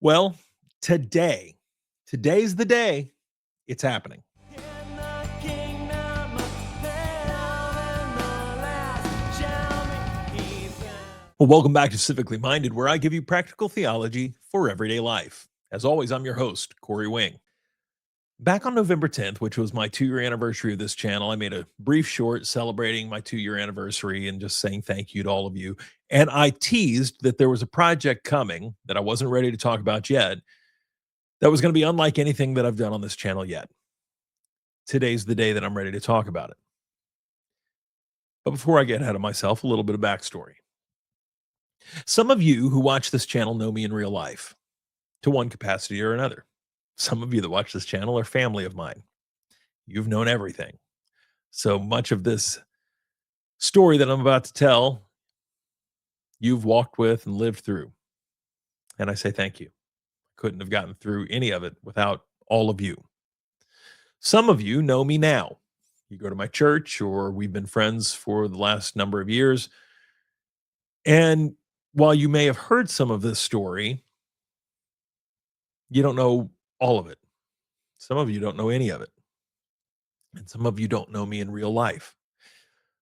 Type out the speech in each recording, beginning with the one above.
Well, today's the day it's happening. Well, welcome back to Civically Minded, where I give you practical theology for everyday life. As always, I'm your host, Corey Wing. Back on November 10th, which was my 2-year anniversary of this channel, I made a brief short celebrating my 2-year anniversary and just saying thank you to all of you. And I teased that there was a project coming that I wasn't ready to talk about yet that was going to be unlike anything that I've done on this channel yet. Today's the day that I'm ready to talk about it. But before I get ahead of myself, a little bit of backstory. Some of you who watch this channel know me in real life to one capacity or another. Some of you that watch this channel are family of mine. You've known everything. So much of this story that I'm about to tell, you've walked with and lived through. And I say thank you. Couldn't have gotten through any of it without all of you. Some of you know me now. You go to my church, or we've been friends for the last number of years. And while you may have heard some of this story, you don't know all of it. Some of you don't know any of it. And some of you don't know me in real life.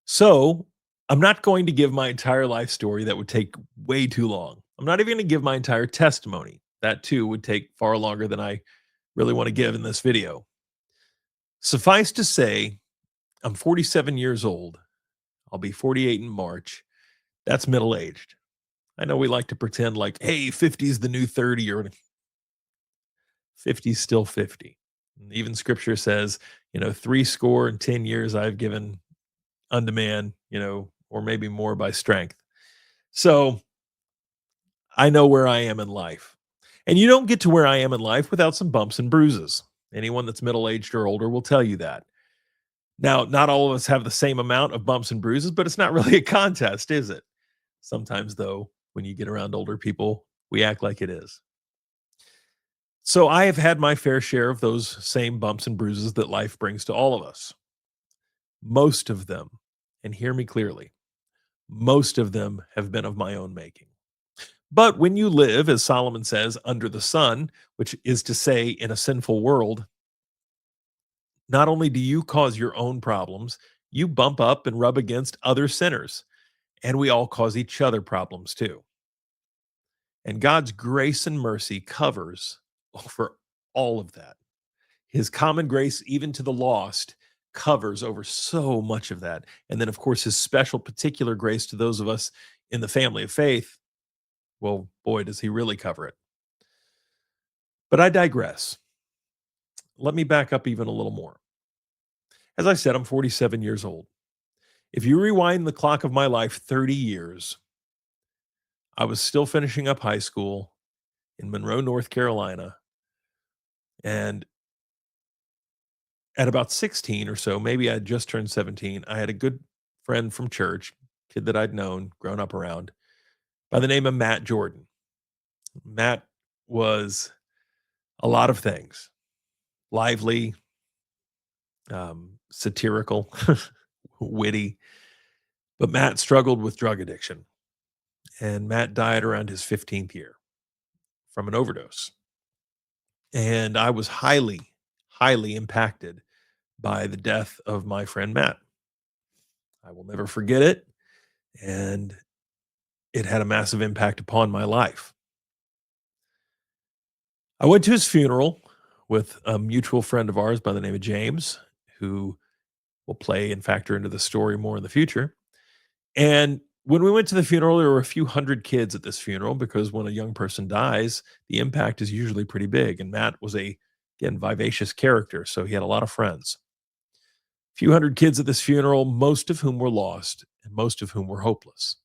So I'm not going to give my entire life story. That would take way too long. I'm not even going to give my entire testimony. That too would take far longer than I really want to give in this video. Suffice to say, I'm 47 years old. I'll be 48 in March. That's middle-aged. I know we like to pretend like, hey, 50 is the new 30, or 50 is still 50. And even scripture says, 10 years I've given unto man, or maybe more by strength. So I know where I am in life. And you don't get to where I am in life without some bumps and bruises. Anyone that's middle-aged or older will tell you that. Now, not all of us have the same amount of bumps and bruises, but it's not really a contest, is it? Sometimes, though, when you get around older people, we act like it is. So I have had my fair share of those same bumps and bruises that life brings to all of us. Most of them, and hear me clearly, most of them have been of my own making. But when you live, as Solomon says, under the sun, which is to say in a sinful world, not only do you cause your own problems, you bump up and rub against other sinners, and we all cause each other problems too. And God's grace and mercy covers over all of that. His common grace, even to the lost, covers over so much of that. And then, of course, his special particular grace to those of us in the family of faith, well, boy, does he really cover it. But I digress. Let me back up even a little more. As I said, I'm 47 years old. If you rewind the clock of my life 30 years, I was still finishing up high school in Monroe, North Carolina. And at about 16 or so, maybe I had just turned 17, I had a good friend from church, kid that I'd known, grown up around, by the name of Matt Jordan. Matt was a lot of things: lively, satirical, witty. But Matt struggled with drug addiction. And Matt died around his 15th year from an overdose. And I was highly, highly impacted by the death of my friend Matt. I will never forget it. And it had a massive impact upon my life. I went to his funeral with a mutual friend of ours by the name of James, who will play and factor into the story more in the future. And when we went to the funeral, there were a few hundred kids at this funeral, because when a young person dies, the impact is usually pretty big. And Matt was again, vivacious character, so he had a lot of friends. A few hundred kids at this funeral, most of whom were lost and most of whom were hopeless.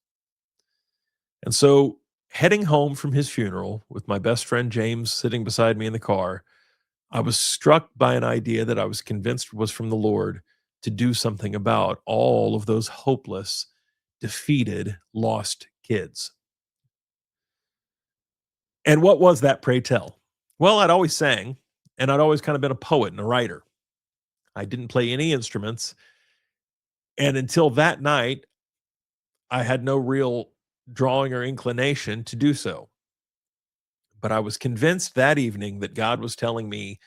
And so, heading home from his funeral with my best friend James sitting beside me in the car, I was struck by an idea that I was convinced was from the Lord to do something about all of those hopeless, defeated, lost kids. And what was that, pray tell? Well, I'd always sang, and I'd always kind of been a poet and a writer. I didn't play any instruments. And until that night, I had no real drawing or inclination to do so. but I was convinced that evening that God was telling me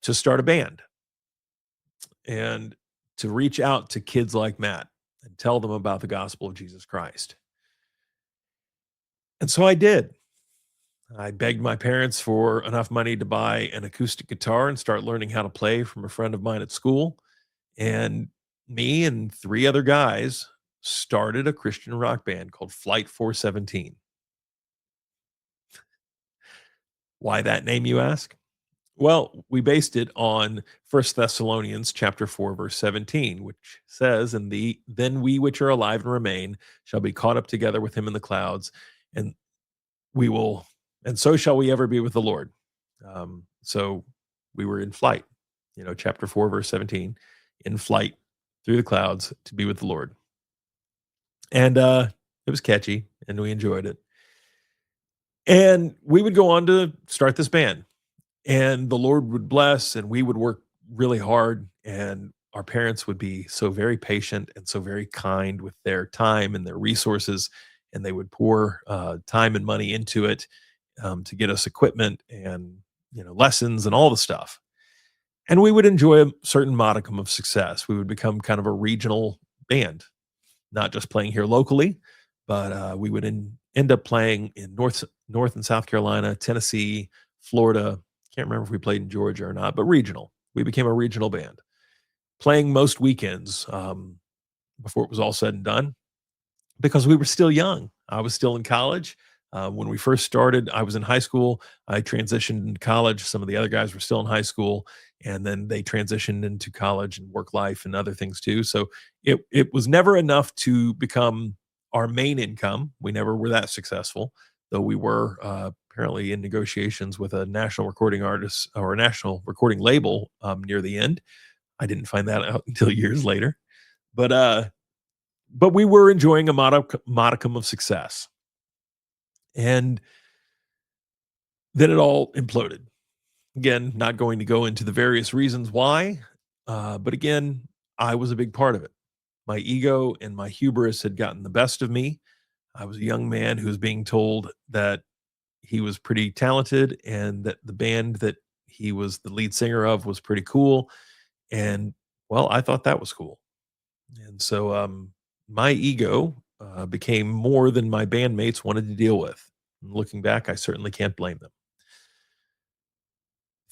to start a band and to reach out to kids like Matt and tell them about the gospel of Jesus Christ. And so I did. I begged my parents for enough money to buy an acoustic guitar and start learning how to play from a friend of mine at school. And me and three other guys started a Christian rock band called Flight 417. Why that name, you ask? Well, we based it on First Thessalonians chapter 4 verse 17, which says, "And then we which are alive and remain shall be caught up together with him in the clouds, and we will and so shall we ever be with the Lord." So we were in flight, chapter 4 verse 17, in flight through the clouds to be with the Lord. And it was catchy and we enjoyed it. And we would go on to start this band, and the Lord would bless, and we would work really hard, and our parents would be so very patient and so very kind with their time and their resources, and they would pour time and money into it, to get us equipment and lessons and all the stuff. And we would enjoy a certain modicum of success. We would become kind of a regional band, not just playing here locally, but we would end up playing in North and South Carolina, Tennessee, Florida. Can't remember if we played in Georgia or not, but regional. We became a regional band, playing most weekends, before it was all said and done, because we were still young. I was still in college. When we first started, I was in high school. I transitioned into college. Some of the other guys were still in high school, and then they transitioned into college and work life and other things too. So it was never enough to become our main income. We never were that successful, though we were apparently in negotiations with a national recording artist or a national recording label near the end. I didn't find that out until years later, but we were enjoying a modicum of success. And then it all imploded. Again, not going to go into the various reasons why, but again, I was a big part of it. My ego and my hubris had gotten the best of me. I was a young man who was being told that he was pretty talented and that the band that he was the lead singer of was pretty cool. And well, I thought that was cool. And so my ego became more than my bandmates wanted to deal with. And looking back, I certainly can't blame them.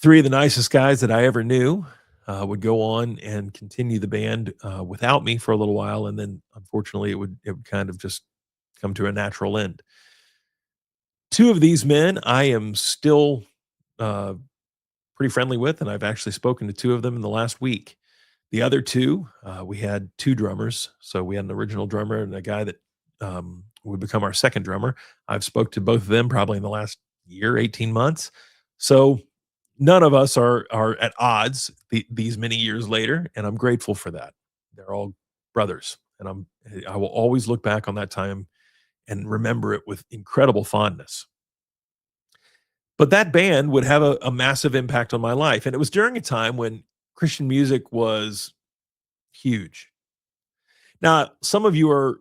Three of the nicest guys that I ever knew would go on and continue the band without me for a little while, and then unfortunately it would kind of just come to a natural end. Two of these men I am still uh, pretty friendly with, and I've actually spoken to two of them in the last week. The other two, we had two drummers. So we had an original drummer and a guy that would become our second drummer. I've spoke to both of them probably in the last year, 18 months. So none of us are at odds these many years later, and I'm grateful for that. They're all brothers, and I will always look back on that time and remember it with incredible fondness. But that band would have a massive impact on my life, and it was during a time when Christian music was huge. Now, some of you are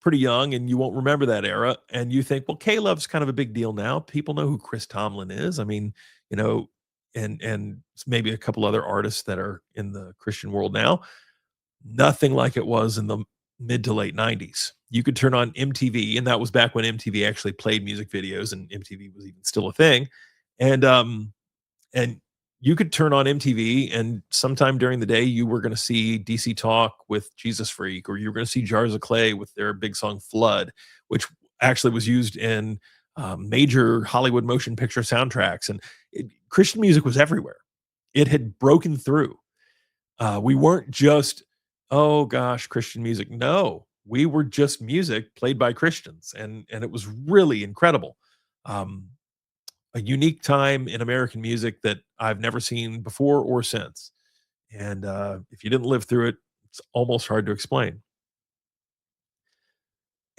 pretty young and you won't remember that era, and you think, "Well, K-Love's kind of a big deal now. People know who Chris Tomlin is." I mean, you know, and maybe a couple other artists that are in the Christian world now. Nothing like it was in the mid to late 90s. You could turn on MTV, and that was back when MTV actually played music videos and MTV was even still a thing. And and you could turn on MTV, and sometime during the day, you were going to see DC Talk with Jesus Freak, or you were going to see Jars of Clay with their big song Flood, which actually was used in major Hollywood motion picture soundtracks. And Christian music was everywhere. It had broken through. We weren't just, oh gosh, Christian music. No, we were just music played by Christians, and it was really incredible. Um, a unique time in American music that I've never seen before or since. And if you didn't live through it, it's almost hard to explain.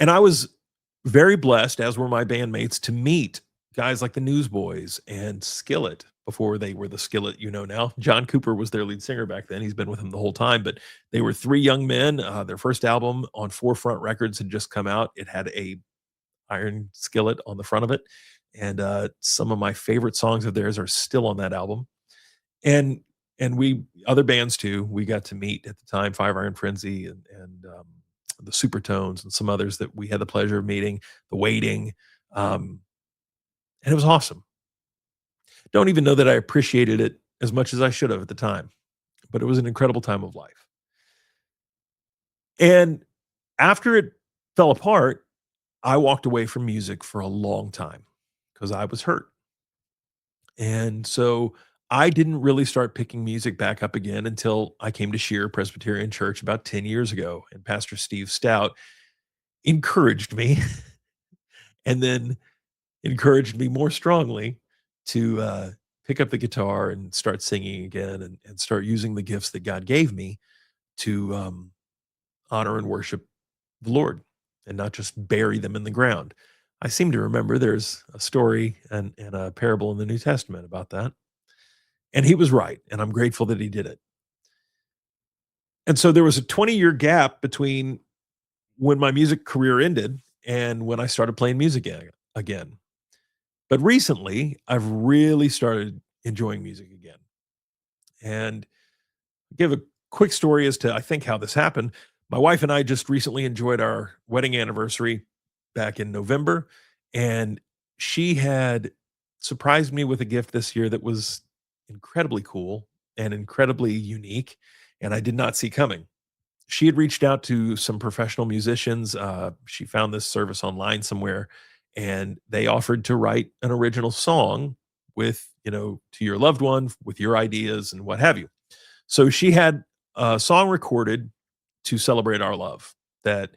And I was very blessed, as were my bandmates, to meet guys like the Newsboys and Skillet before they were the Skillet you know now. John Cooper was their lead singer back then. He's been with them the whole time, but they were three young men. Their first album on Forefront Records had just come out. It had a iron skillet on the front of it, and some of my favorite songs of theirs are still on that album. And we other bands too. We got to meet at the time, Five Iron Frenzy and the Supertones and some others that we had the pleasure of meeting. The Waiting, um, and it was awesome. Don't even know that I appreciated it as much as I should have at the time, but it was an incredible time of life. And after it fell apart, I walked away from music for a long time because I was hurt. And so I didn't really start picking music back up again until I came to Shear Presbyterian Church about 10 years ago. And Pastor Steve Stout encouraged me and then encouraged me more strongly to pick up the guitar and start singing again and start using the gifts that God gave me to honor and worship the Lord and not just bury them in the ground. I seem to remember there's a story and a parable in the New Testament about that. And he was right. And I'm grateful that he did it. And so there was a 20-year gap between when my music career ended and when I started playing music again. But recently, I've really started enjoying music again. And give a quick story as to I think how this happened. My wife and I just recently enjoyed our wedding anniversary back in November, and she had surprised me with a gift this year that was incredibly cool and incredibly unique, and I did not see coming. She had reached out to some professional musicians. She found this service online somewhere, and they offered to write an original song with, to your loved one with your ideas and what have you. So she had a song recorded to celebrate our love that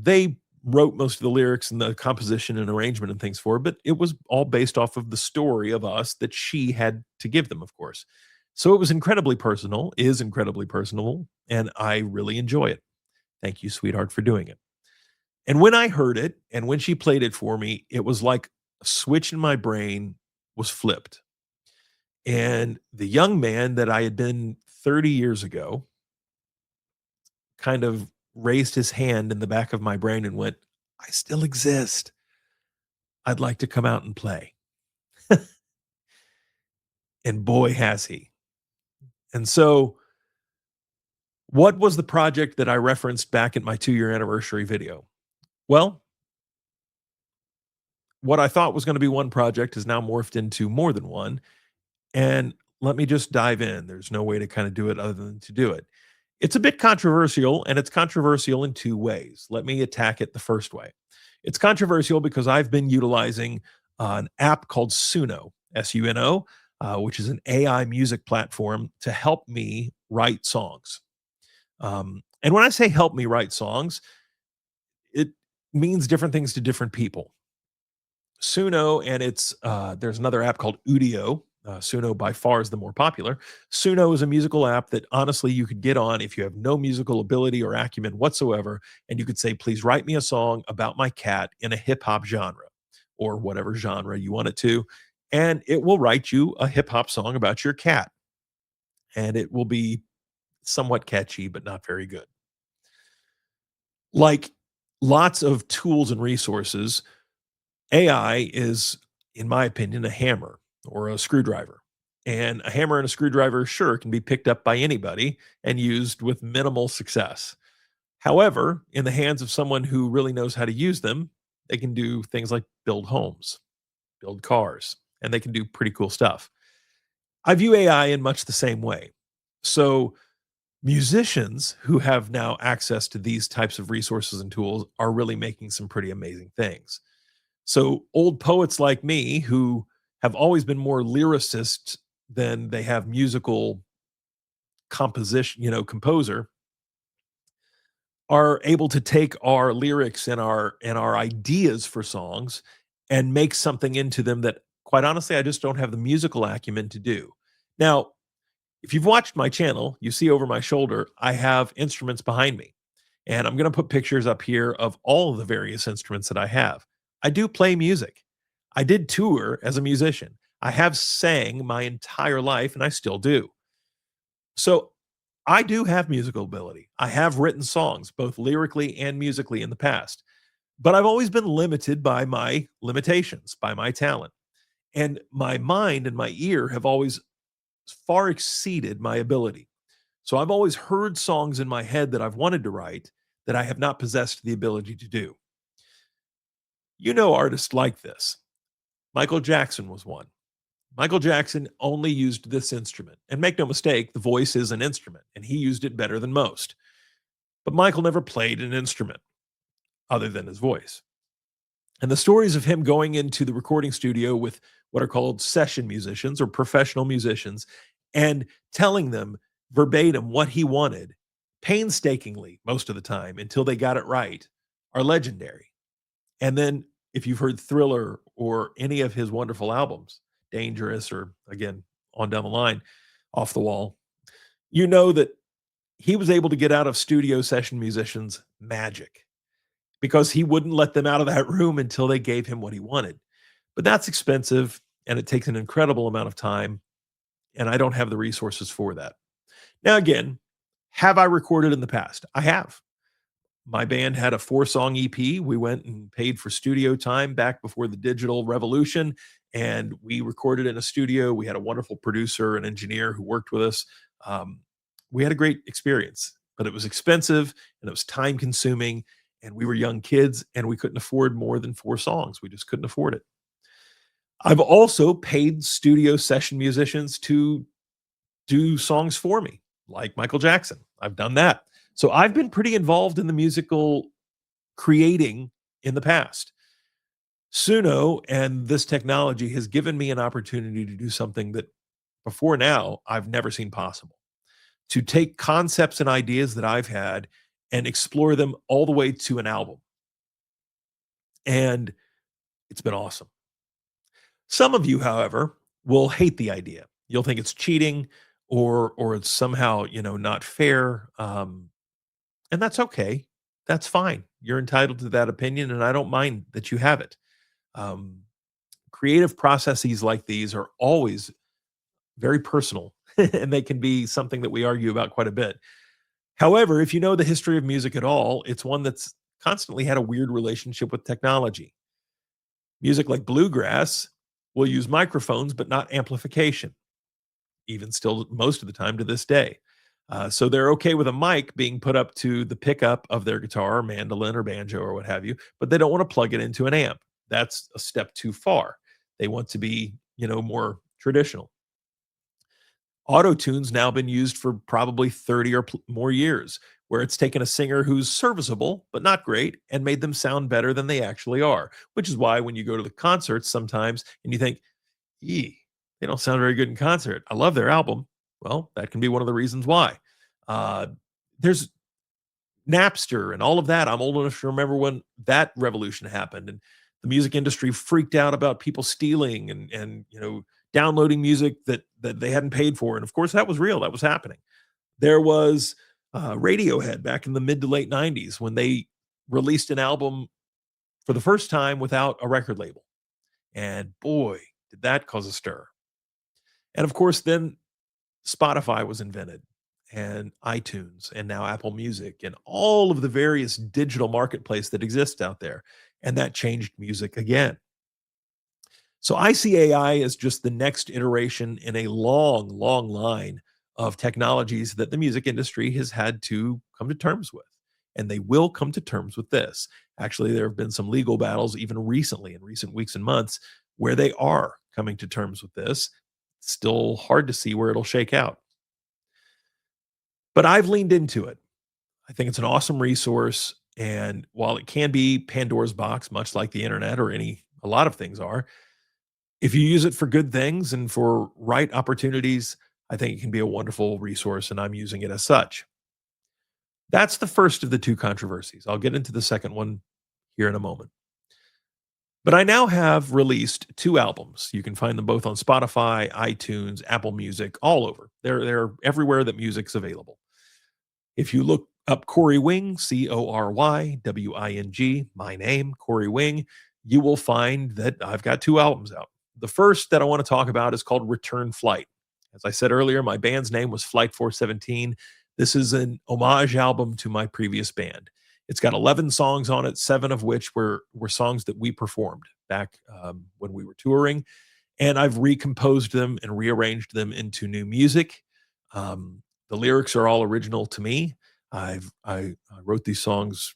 they wrote most of the lyrics and the composition and arrangement and things for, but it was all based off of the story of us that she had to give them, of course. So it was incredibly personal, is incredibly personal, and I really enjoy it. Thank you, sweetheart, for doing it. And when I heard it and when she played it for me, it was like a switch in my brain was flipped. And the young man that I had been 30 years ago kind of raised his hand in the back of my brain and went, I still exist. I'd like to come out and play. And boy, has he. And so, what was the project that I referenced back at my 2-year anniversary video? Well, what I thought was going to be one project has now morphed into more than one. And let me just dive in. There's no way to kind of do it other than to do it. It's a bit controversial, and it's controversial in two ways. Let me attack it the first way. It's controversial because I've been utilizing an app called Suno, Suno, which is an AI music platform to help me write songs. And when I say help me write songs, it means different things to different people. Suno and it's there's another app called Udio. Suno by far is the more popular. Suno is a musical app that honestly you could get on if you have no musical ability or acumen whatsoever, and you could say, "Please write me a song about my cat in a hip hop genre, or whatever genre you want it to," and it will write you a hip hop song about your cat, and it will be somewhat catchy but not very good. Like lots of tools and resources, AI is, in my opinion, a hammer or a screwdriver. And a hammer and a screwdriver, sure, can be picked up by anybody and used with minimal success. However, in the hands of someone who really knows how to use them, they can do things like build homes, build cars, and they can do pretty cool stuff. I view AI in much the same way. So, musicians who have now access to these types of resources and tools are really making some pretty amazing things. So old poets like me who have always been more lyricist than they have musical composition, composer, are able to take our lyrics and our ideas for songs and make something into them that quite honestly I just don't have the musical acumen to do. Now, if you've watched my channel, you see over my shoulder I have instruments behind me. And I'm going to put pictures up here of all of the various instruments that I have. I do play music. I did tour as a musician. I have sang my entire life, and I still do. So I do have musical ability. I have written songs, both lyrically and musically in the past. But I've always been limited by my limitations, by my talent. And my mind and my ear have always far exceeded my ability. So I've always heard songs in my head that I've wanted to write that I have not possessed the ability to do. You know artists like this. Michael Jackson was one. Michael Jackson only used this instrument. And make no mistake, the voice is an instrument, and he used it better than most. But Michael never played an instrument other than his voice. And the stories of him going into the recording studio with what are called session musicians or professional musicians and telling them verbatim what he wanted, painstakingly most of the time until they got it right, are legendary. And then if you've heard Thriller or any of his wonderful albums, Dangerous or again, on down the line, Off the Wall, you know that he was able to get out of studio session musicians magic because he wouldn't let them out of that room until they gave him what he wanted. But that's expensive and it takes an incredible amount of time. And I don't have the resources for that. Now, again, have I recorded in the past? I have. My band had a 4-song EP. We went and paid for studio time back before the digital revolution, and we recorded in a studio. We had a wonderful producer and engineer who worked with us. Um, we had a great experience, but it was expensive and it was time consuming, and we were young kids and we couldn't afford more than 4 songs. We just couldn't afford it. I've also paid studio session musicians to do songs for me, like Michael Jackson. I've done that. So I've been pretty involved in the musical creating in the past. Suno and this technology has given me an opportunity to do something that before now I've never seen possible. To take concepts and ideas that I've had and explore them all the way to an album. And it's been awesome. Some of you, however, will hate the idea. You'll think it's cheating or it's somehow, not fair. And that's okay. That's fine. You're entitled to that opinion, and I don't mind that you have it. Um, Creative processes like these are always very personal, and they can be something that we argue about quite a bit. However, if you know the history of music at all, it's one that's constantly had a weird relationship with technology. Music like bluegrass will use microphones, but not amplification, even still most of the time to this day. So they're okay with a mic being put up to the pickup of their guitar, or mandolin, or banjo, or what have you, but they don't want to plug it into an amp. That's a step too far. They want to be, more traditional. Auto-tune's now been used for probably 30 or more years, where it's taken a singer who's serviceable but not great and made them sound better than they actually are, which is why when you go to the concerts sometimes and you think, "Yee, they don't sound very good in concert. I love their album." Well, that can be one of the reasons why. There's Napster and all of that. I'm old enough to remember when that revolution happened and the music industry freaked out about people stealing and downloading music that they hadn't paid for. And of course, that was real. That was happening. There was Radiohead back in the mid to late 90s when they released an album for the first time without a record label. And boy, did that cause a stir. And of course, then Spotify was invented and iTunes and now Apple Music and all of the various digital marketplace that exists out there. And that changed music again. So I see AI as just the next iteration in a long, long line of technologies that the music industry has had to come to terms with. And they will come to terms with this. Actually, there have been some legal battles even recently, in recent weeks and months, where they are coming to terms with this. Still hard to see where it'll shake out. But I've leaned into it. I think it's an awesome resource. And while it can be Pandora's box, much like the internet or a lot of things are, if you use it for good things and for right opportunities, I think it can be a wonderful resource, and I'm using it as such. That's the first of the 2 controversies. I'll get into the second one here in a moment. But I now have released 2 albums. You can find them both on Spotify, iTunes, Apple Music, all over. They're everywhere that music's available. If you look up Corey Wing, CORYWING, my name, Corey Wing, you will find that I've got 2 albums out. The first that I want to talk about is called Return Flight. As I said earlier, my band's name was Flight 417. This is an homage album to my previous band. It's got 11 songs on it, 7 of which were songs that we performed back when we were touring, and I've recomposed them and rearranged them into new music. The lyrics are all original to me. I wrote these songs,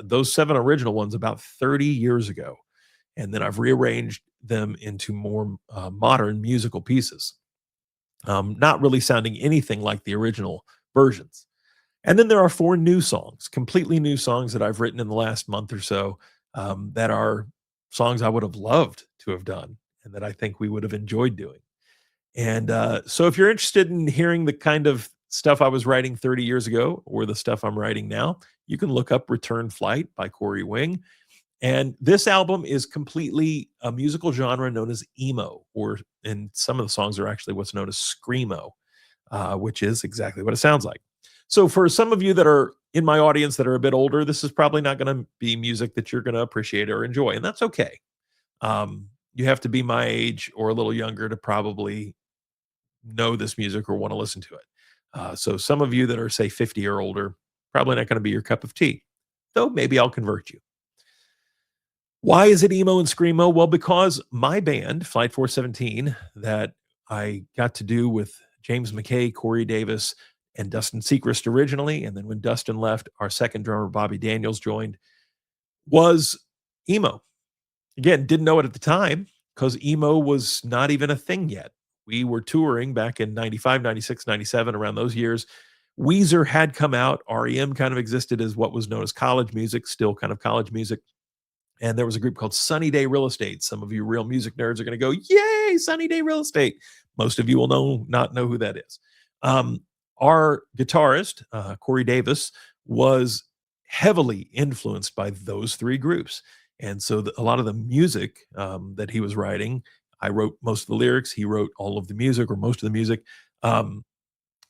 those 7 original ones, about 30 years ago, and then I've rearranged them into more modern musical pieces, not really sounding anything like the original versions. And then there are 4 new songs, completely new songs that I've written in the last month or so, that are songs I would have loved to have done and that I think we would have enjoyed doing. And so if you're interested in hearing the kind of stuff I was writing 30 years ago or the stuff I'm writing now, you can look up Return Flight by Corey Wing. And this album is completely a musical genre known as emo, or and some of the songs are actually what's known as screamo, which is exactly what it sounds like. So for some of you that are in my audience that are a bit older, this is probably not going to be music that you're going to appreciate or enjoy, and that's okay. You have to be my age or a little younger to probably know this music or want to listen to it. So some of you that are say 50 or older, probably not going to be your cup of tea, though maybe I'll convert you. Why is it emo and screamo? Well, because my band, Flight 417, that I got to do with James McKay, Corey Davis, and Dustin Seacrest originally, and then when Dustin left, our second drummer, Bobby Daniels, joined, was emo. Again, didn't know it at the time because emo was not even a thing yet. We were touring back in 95, 96, 97, around those years. Weezer had come out. REM kind of existed as what was known as college music, still kind of college music. And there was a group called Sunny Day Real Estate. Some of you real music nerds are going to go, "Yay, Sunny Day Real Estate." Most of you will not know who that is. Our guitarist, Corey Davis, was heavily influenced by those 3 groups. And so a lot of the music that he was writing, I wrote most of the lyrics. He wrote all of the music or most of the music, um,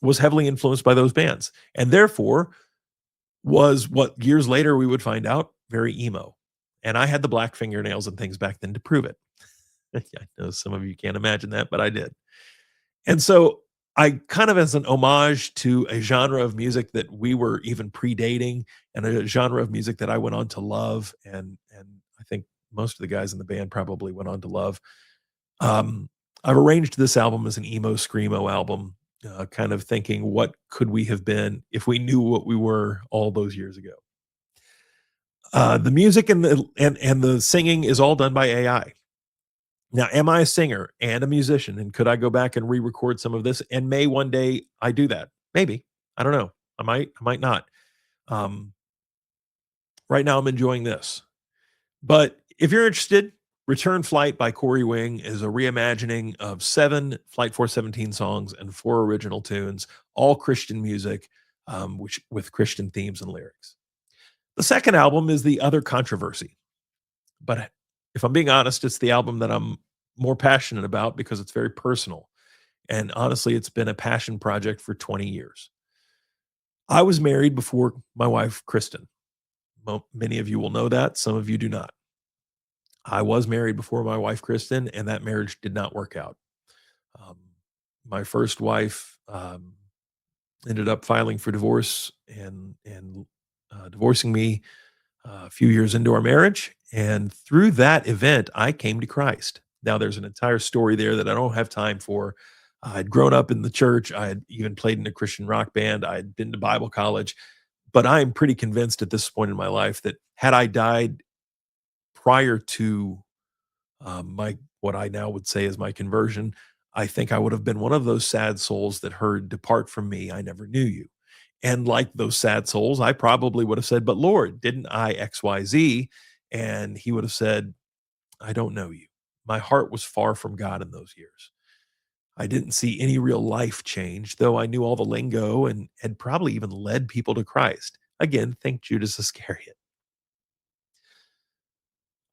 was heavily influenced by those bands. And therefore, was what years later we would find out very emo. And I had the black fingernails and things back then to prove it. I know some of you can't imagine that, but I did. And so I kind of as an homage to a genre of music that we were even predating and a genre of music that I went on to love and I think most of the guys in the band probably went on to love. Um, I've arranged this album as an emo screamo album, kind of thinking what could we have been if we knew what we were all those years ago. The music and the singing is all done by AI. Now, am I a singer and a musician? And could I go back and re-record some of this? And may one day I do that? Maybe. I don't know. I might not. Um, right now, I'm enjoying this. But if you're interested, Return Flight by Corey Wing is a reimagining of 7 Flight 417 songs and 4 original tunes, all Christian music, which with Christian themes and lyrics. The second album is The Other Controversy. But if I'm being honest, it's the album that I'm more passionate about because it's very personal. And honestly, it's been a passion project for 20 years. I was married before my wife, Kristen. Many of you will know that. Some of you do not. I was married before my wife, Kristen, and that marriage did not work out. Um, my first wife ended up filing for divorce and divorcing me a few years into our marriage. And through that event, I came to Christ. Now, there's an entire story there that I don't have time for. I'd grown up in the church. I had even played in a Christian rock band. I'd been to Bible college. But I'm pretty convinced at this point in my life that had I died prior to my what I now would say is my conversion, I think I would have been one of those sad souls that heard, "Depart from me, I never knew you." And like those sad souls, I probably would have said, "But Lord, didn't I XYZ?" And he would have said, "I don't know you." My heart was far from God in those years. I didn't see any real life change, though I knew all the lingo and had probably even led people to Christ. Again, think Judas Iscariot.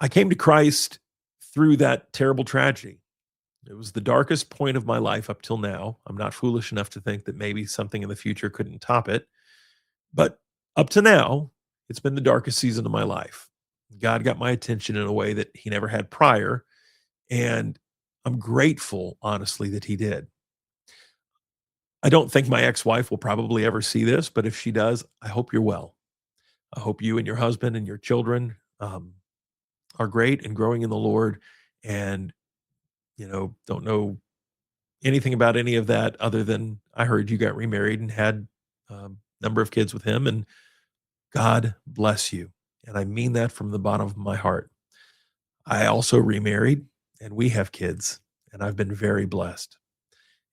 I came to Christ through that terrible tragedy. It was the darkest point of my life up till now. I'm not foolish enough to think that maybe something in the future couldn't top it. But up to now, it's been the darkest season of my life. God got my attention in a way that he never had prior. And I'm grateful, honestly, that he did. I don't think my ex wife will probably ever see this, but if she does, I hope you're well. I hope you and your husband and your children are great and growing in the Lord. And, don't know anything about any of that other than I heard you got remarried and had a number of kids with him. And God bless you. And I mean that from the bottom of my heart. I also remarried and we have kids, and I've been very blessed.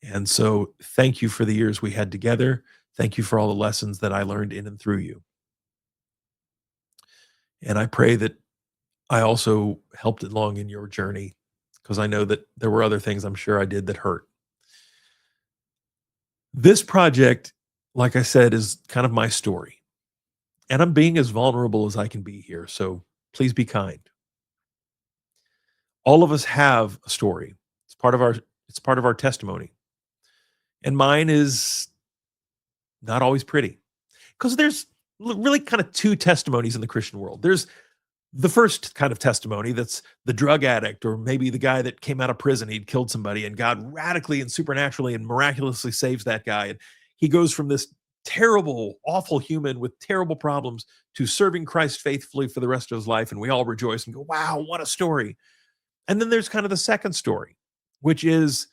And so thank you for the years we had together. Thank you for all the lessons that I learned in and through you. And I pray that I also helped along in your journey because I know that there were other things I'm sure I did that hurt. This project, like I said, is kind of my story. And I'm being as vulnerable as I can be here. So please be kind. All of us have a story. It's part of our testimony. And mine is not always pretty. Because there's really kind of two testimonies in the Christian world. There's the first kind of testimony that's the drug addict, or maybe the guy that came out of prison, he'd killed somebody, and God radically and supernaturally and miraculously saves that guy. And he goes from this terrible, awful human with terrible problems to serving Christ faithfully for the rest of his life. And we all rejoice and go, wow, what a story. And then there's kind of the second story, which is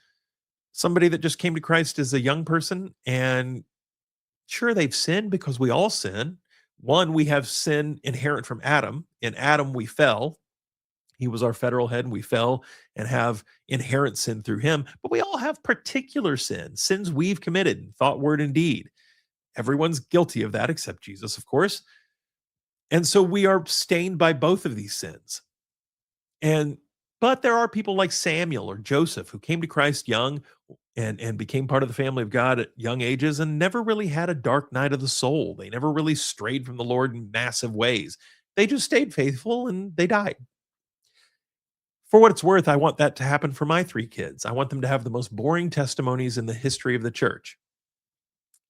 somebody that just came to Christ as a young person. And sure, they've sinned because we all sin. One, we have sin inherent from Adam. In Adam, we fell. He was our federal head, and we fell and have inherent sin through him. But we all have particular sins we've committed in thought, word, and deed. Everyone's guilty of that except Jesus, of course. And so we are stained by both of these sins. And but there are people like Samuel or Joseph who came to Christ young and became part of the family of God at young ages and never really had a dark night of the soul. They never really strayed from the Lord in massive ways. They just stayed faithful and they died. For what it's worth, I want that to happen for my three kids. I want them to have the most boring testimonies in the history of the church.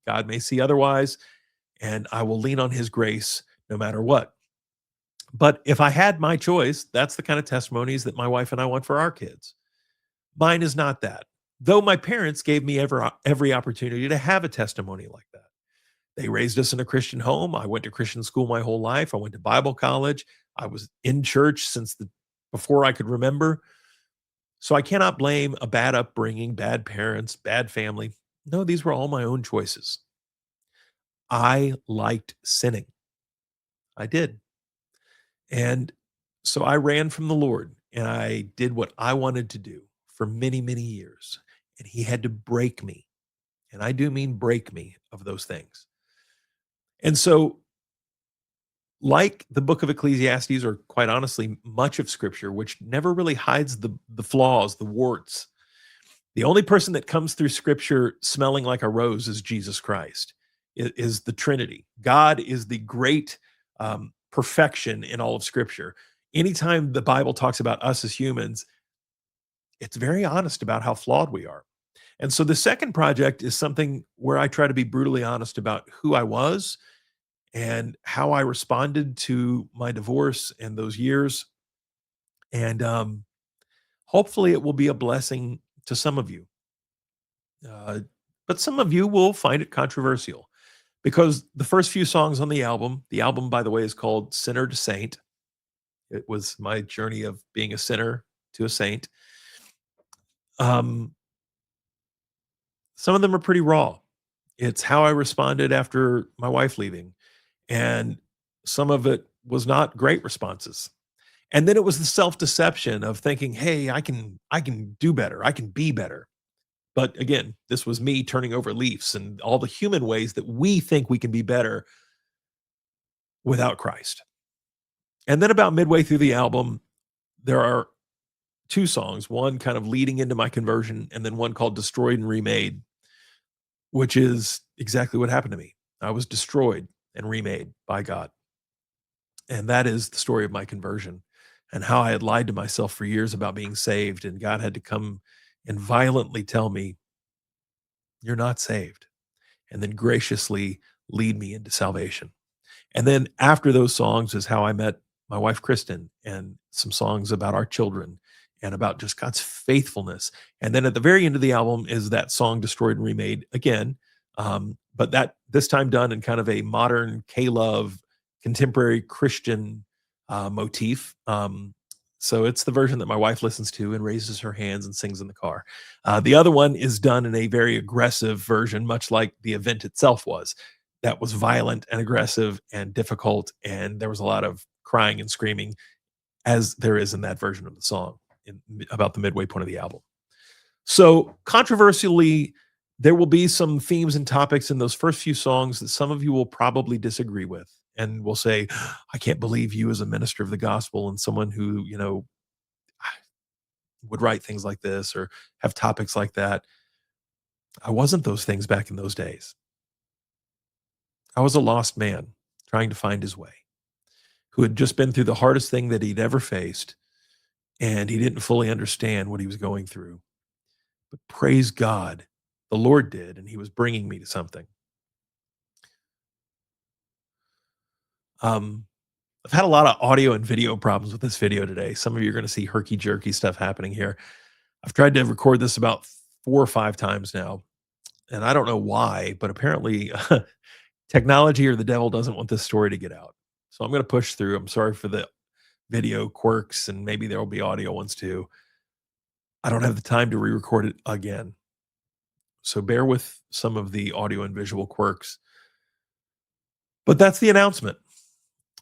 God may see otherwise, and I will lean on his grace no matter what. But if I had my choice, that's the kind of testimonies that my wife and I want for our kids. Mine is not that. Though my parents gave me every opportunity to have a testimony like that. They raised us in a Christian home. I went to Christian school my whole life. I went to Bible college. I was in church since before I could remember. So I cannot blame a bad upbringing, bad parents, bad family. No, these were all my own choices. I liked sinning. I did. And so I ran from the Lord and I did what I wanted to do for many, many years. And he had to break me. And I do mean break me of those things. And so, like the book of Ecclesiastes, or quite honestly, much of scripture, which never really hides the flaws, the warts, the only person that comes through scripture smelling like a rose is Jesus Christ, is the Trinity. God is the great perfection in all of scripture. Anytime the Bible talks about us as humans, it's very honest about how flawed we are. And so the second project is something where I try to be brutally honest about who I was and how I responded to my divorce and those years. And hopefully it will be a blessing to some of you. Uh, but some of you will find it controversial because the first few songs on the album, by the way, is called Sinner to Saint. It was my journey of being a sinner to a saint. Um, some of them are pretty raw. It's how I responded after my wife leaving. And some of it was not great responses. And then it was the self-deception of thinking, "Hey, I can do better. I can be better." But again, this was me turning over leaves and all the human ways that we think we can be better without Christ. And then about midway through the album, there are two songs, one kind of leading into my conversion and then one called Destroyed and Remade, which is exactly what happened to me. I was destroyed and remade by God. And that is the story of my conversion and how I had lied to myself for years about being saved. And God had to come and violently tell me, "You're not saved," and then graciously lead me into salvation. And then after those songs is how I met my wife, Kristen, and some songs about our children and about just God's faithfulness. And then at the very end of the album is that song, Destroyed and Remade again. But that this time done in kind of a modern K-Love contemporary Christian motif. So it's the version that my wife listens to and raises her hands and sings in the car. The other one is done in a very aggressive version, much like the event itself was. That was violent and aggressive and difficult, and there was a lot of crying and screaming, as there is in that version of the song, about the midway point of the album. So, controversially, there will be some themes and topics in those first few songs that some of you will probably disagree with and will say, I can't believe you, as a minister of the gospel and someone who, would write things like this or have topics like that. I wasn't those things back in those days. I was a lost man trying to find his way, who had just been through the hardest thing that he'd ever faced, and he didn't fully understand what he was going through. But praise God, the Lord did, and he was bringing me to something. Um, I've had a lot of audio and video problems with this video today. Some of you are going to see herky-jerky stuff happening here. I've tried to record this about 4 or 5 times now, and I don't know why, but apparently technology or the devil doesn't want this story to get out. So I'm going to push through. I'm sorry for the video quirks, and maybe there will be audio ones too. I don't have the time to re-record it again. So bear with some of the audio and visual quirks. But that's the announcement.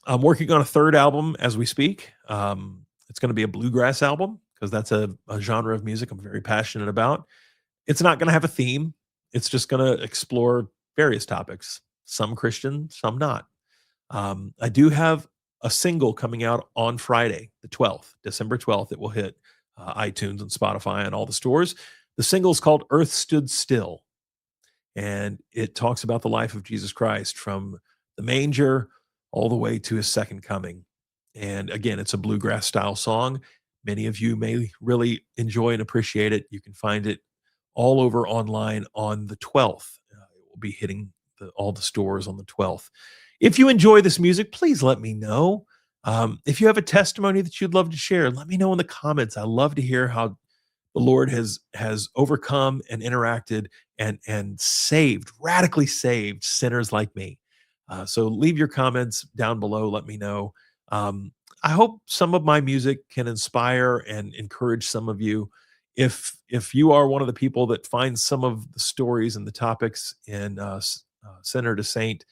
I'm working on a third album as we speak. It's going to be a bluegrass album because that's a genre of music I'm very passionate about. It's not going to have a theme. It's just going to explore various topics, some Christian, some not. I do have a single coming out on Friday, the 12th, December 12th. It will hit iTunes and Spotify and all the stores. The single is called Earth Stood Still, and it talks about the life of Jesus Christ from the manger all the way to his second coming. And again, it's a bluegrass style song. Many of you may really enjoy and appreciate it. You can find it all over online on the 12th. It will be hitting all the stores on the 12th. If you enjoy this music, please let me know. If you have a testimony that you'd love to share, let me know in the comments. I love to hear how the Lord has overcome and interacted and saved, radically saved sinners like me. So leave your comments down below. Let me know. I hope some of my music can inspire and encourage some of you. If you are one of the people that finds some of the stories and the topics in Sinner to Saint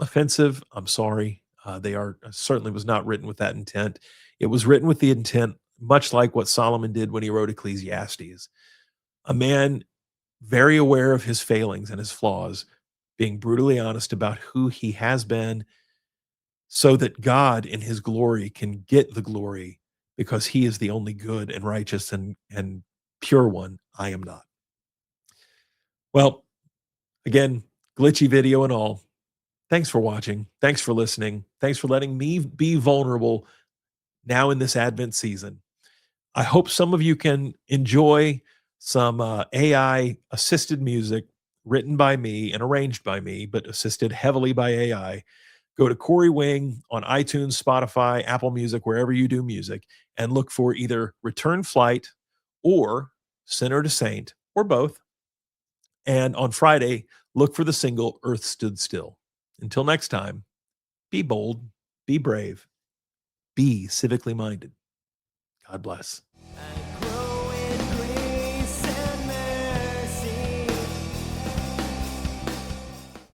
offensive, I'm sorry. They are certainly was not written with that intent. It was written with the intent, much like what Solomon did when he wrote Ecclesiastes. A man very aware of his failings and his flaws, being brutally honest about who he has been, so that God in his glory can get the glory because he is the only good and righteous and pure one. I am not. Well, again, glitchy video and all. Thanks for watching. Thanks for listening. Thanks for letting me be vulnerable now in this Advent season. I hope some of you can enjoy some AI assisted music written by me and arranged by me, but assisted heavily by AI. Go to Corey Wing on iTunes, Spotify, Apple Music, wherever you do music, and look for either Return Flight or Sinner to Saint, or both. And on Friday, look for the single Earth Stood Still. Until next time, be bold, be brave, be civically minded. God bless.